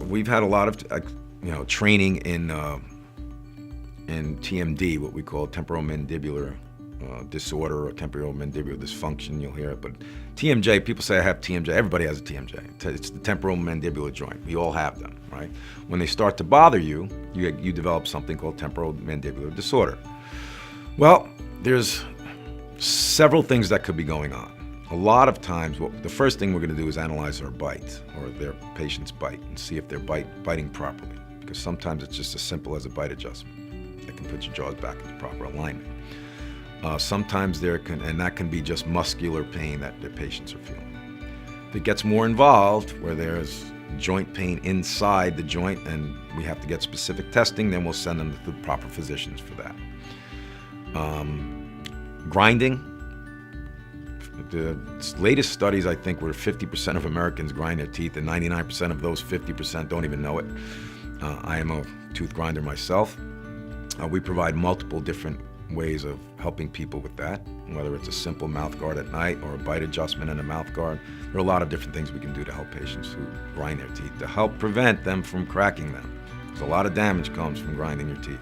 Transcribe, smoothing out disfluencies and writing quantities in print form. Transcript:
we've had a lot of training in TMD, what we call temporomandibular disorder or temporomandibular dysfunction. You'll hear it, but TMJ. People say I have TMJ. Everybody has a TMJ. It's the temporomandibular joint. We all have them, right? When they start to bother you, you develop something called temporomandibular disorder. Well, there's several things that could be going on. A lot of times, the first thing we're going to do is analyze their bite or their patient's bite and see if they're biting properly. Because sometimes it's just as simple as a bite adjustment that can put your jaws back into proper alignment. Sometimes that can be just muscular pain that their patients are feeling. If it gets more involved, where there's joint pain inside the joint and we have to get specific testing, then we'll send them to the proper physicians for that. Grinding. The latest studies, I think, where 50% of Americans grind their teeth, and 99% of those 50% don't even know it. I am a tooth grinder myself. We provide multiple different ways of helping people with that, whether it's a simple mouth guard at night or a bite adjustment and a mouth guard. There are a lot of different things we can do to help patients who grind their teeth, to help prevent them from cracking them. Because a lot of damage comes from grinding your teeth.